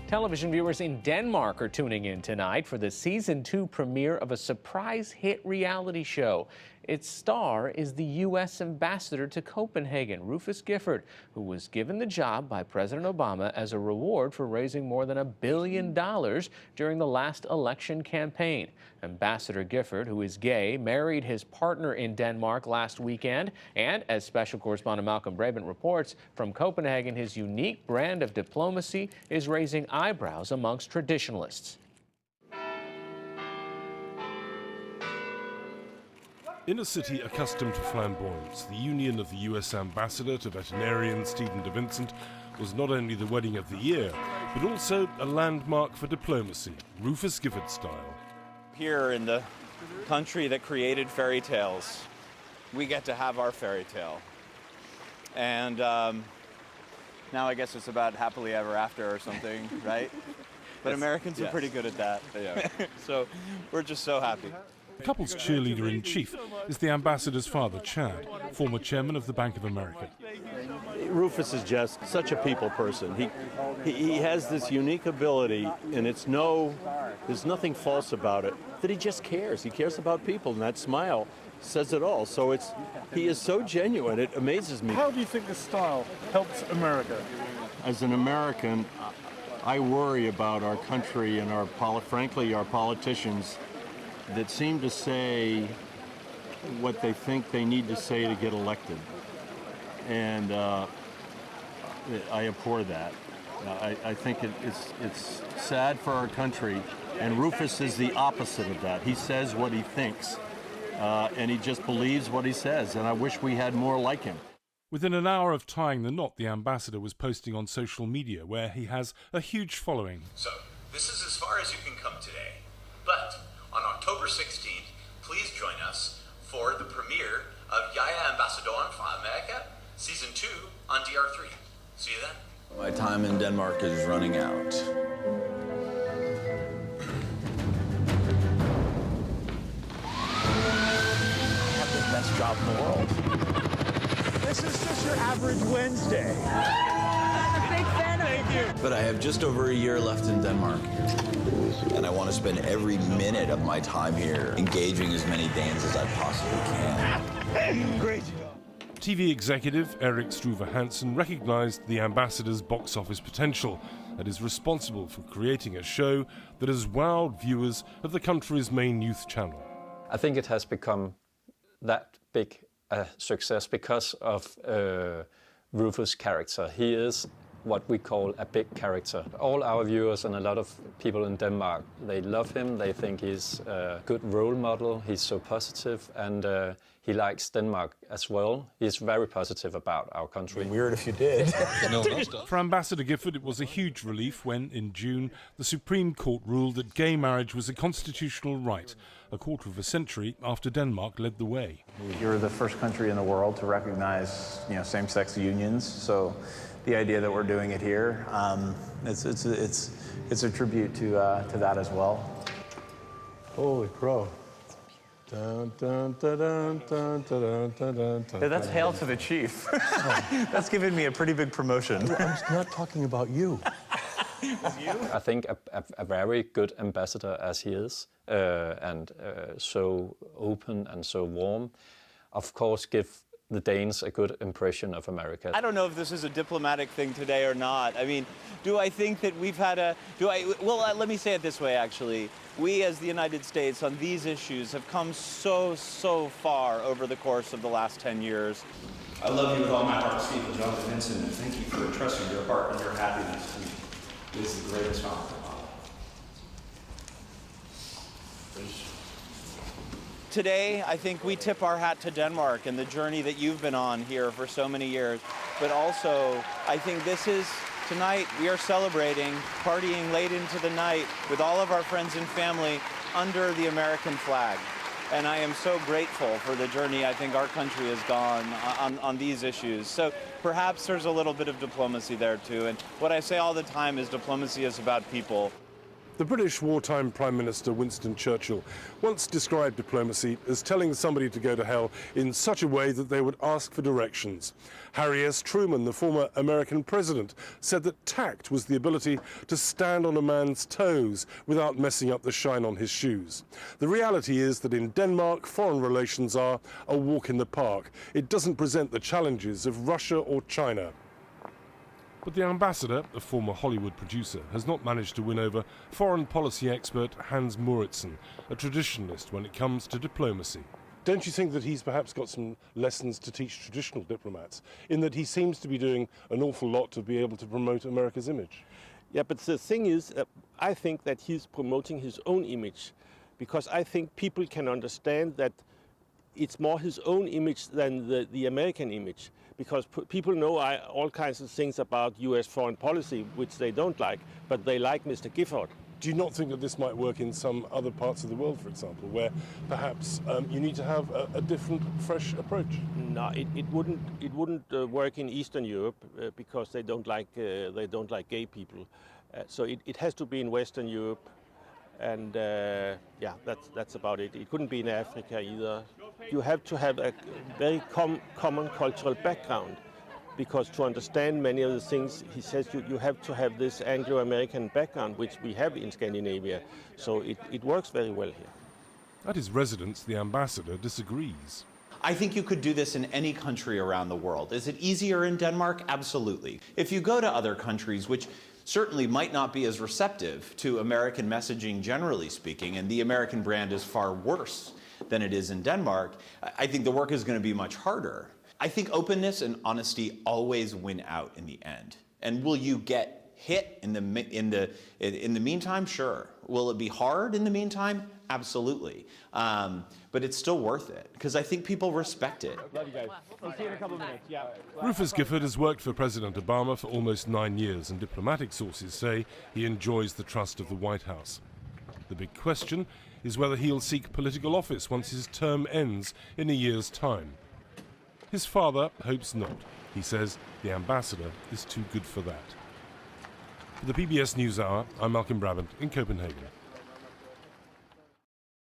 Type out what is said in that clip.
Television viewers in Denmark are tuning in tonight for the season 2 premiere of a surprise hit reality show. Its star is the U.S. ambassador to Copenhagen, Rufus Gifford, who was given the job by President Obama as a reward for raising more than $1 billion during the last election campaign. Ambassador Gifford, who is gay, married his partner in Denmark last weekend, and as special correspondent Malcolm Brabant reports, from Copenhagen, his unique brand of diplomacy is raising eyebrows amongst traditionalists. In a city accustomed to flamboyance, the union of the U.S. ambassador to veterinarian Stephen de Vincent was not only the wedding of the year, but also a landmark for diplomacy, Rufus Gifford style. Here in the country that created fairy tales, we get to have our fairy tale. And now I guess it's about happily ever after or something, right? But Americans are pretty good at that. So we're just so happy. The couple's cheerleader-in-chief is the ambassador's father, Chad, former chairman of the Bank of America. Rufus is just such a people person. He has this unique ability, and there's nothing false about it, that he just cares. He cares about people, and that smile says it all. So he is so genuine, it amazes me. How do you think this style helps America? As an American, I worry about our country and frankly, our politicians that seem to say what they think they need to say to get elected. And I abhor that. I think it's sad for our country, and Rufus is the opposite of that. He says what he thinks, and he just believes what he says, and I wish we had more like him. Within an hour of tying the knot, the ambassador was posting on social media, where he has a huge following. So, this is as far as you can come today, but on October 16th, please join us for the premiere of Jæja Ambassadoren fra Amerika, Season 2 on DR3. See you then. My time in Denmark is running out. I have the best job in the world. This is just your average Wednesday. I'm a big fan of it. But I have just over a year left in Denmark. And I want to spend every minute of my time here engaging as many Danes as I possibly can. Great. TV executive Erik Struve Hansen recognized the ambassador's box office potential and is responsible for creating a show that has wowed viewers of the country's main youth channel. I think it has become that big a success because of Rufus' character. He is what we call a big character. All our viewers and a lot of people in Denmark, they love him. They think he's a good role model. He's so positive, and he likes Denmark as well. He's very positive about our country. Weird if you did. For Ambassador Gifford, it was a huge relief when, in June, the Supreme Court ruled that gay marriage was a constitutional right, a quarter of a century after Denmark led the way. You're the first country in the world to recognize, same-sex unions. So the idea that we're doing it here, it's a tribute to that as well. Holy crow. Hey, that's Hail to the Chief. That's given me a pretty big promotion. I'm not talking about you. I think a very good ambassador as he is, and so open and so warm, of course give the Danes a good impression of America. I don't know if this is a diplomatic thing today or not. I mean, do I think that we've had let me say it this way, actually. We as the United States on these issues have come so far over the course of the last 10 years. I love you with all my heart, Stephen John de Vincent, and thank you for entrusting your heart and your happiness to me. It is the greatest honor of my life. Today, I think we tip our hat to Denmark and the journey that you've been on here for so many years. But also, I think tonight we are celebrating, partying late into the night with all of our friends and family under the American flag. And I am so grateful for the journey I think our country has gone on these issues. So perhaps there's a little bit of diplomacy there too. And what I say all the time is diplomacy is about people. The British wartime Prime Minister Winston Churchill once described diplomacy as telling somebody to go to hell in such a way that they would ask for directions. Harry S. Truman, the former American president, said that tact was the ability to stand on a man's toes without messing up the shine on his shoes. The reality is that in Denmark, foreign relations are a walk in the park. It doesn't present the challenges of Russia or China. But the ambassador, a former Hollywood producer, has not managed to win over foreign policy expert Hans Moritzen, a traditionalist when it comes to diplomacy. Don't you think that he's perhaps got some lessons to teach traditional diplomats, in that he seems to be doing an awful lot to be able to promote America's image? Yeah, but the thing is, I think that he's promoting his own image, because I think people can understand that it's more his own image than the American image. Because people know all kinds of things about US foreign policy, which they don't like, but they like Mr. Gifford. Do you not think that this might work in some other parts of the world, for example, where perhaps you need to have a different, fresh approach? No, it wouldn't work in Eastern Europe because they don't like gay people. So it has to be in Western Europe, and yeah, that's about it. It couldn't be in Africa either. You have to have a very common cultural background, because to understand many of the things, he says you have to have this Anglo-American background, which we have in Scandinavia. So it works very well here. At his residence, the ambassador disagrees. I think you could do this in any country around the world. Is it easier in Denmark? Absolutely. If you go to other countries, which certainly might not be as receptive to American messaging generally speaking, and the American brand is far worse than it is in Denmark, I think the work is going to be much harder. I think openness and honesty always win out in the end. And will you get hit in the meantime? Sure. Will it be hard in the meantime? Absolutely. But it's still worth it, because I think people respect it. Love you guys. We'll see you in a couple of minutes. Yeah. Rufus Gifford has worked for President Obama for almost 9 years, and diplomatic sources say he enjoys the trust of the White House. The big question is whether he'll seek political office once his term ends in a year's time. His father hopes not. He says the ambassador is too good for that. For the PBS NewsHour, I'm Malcolm Brabant in Copenhagen.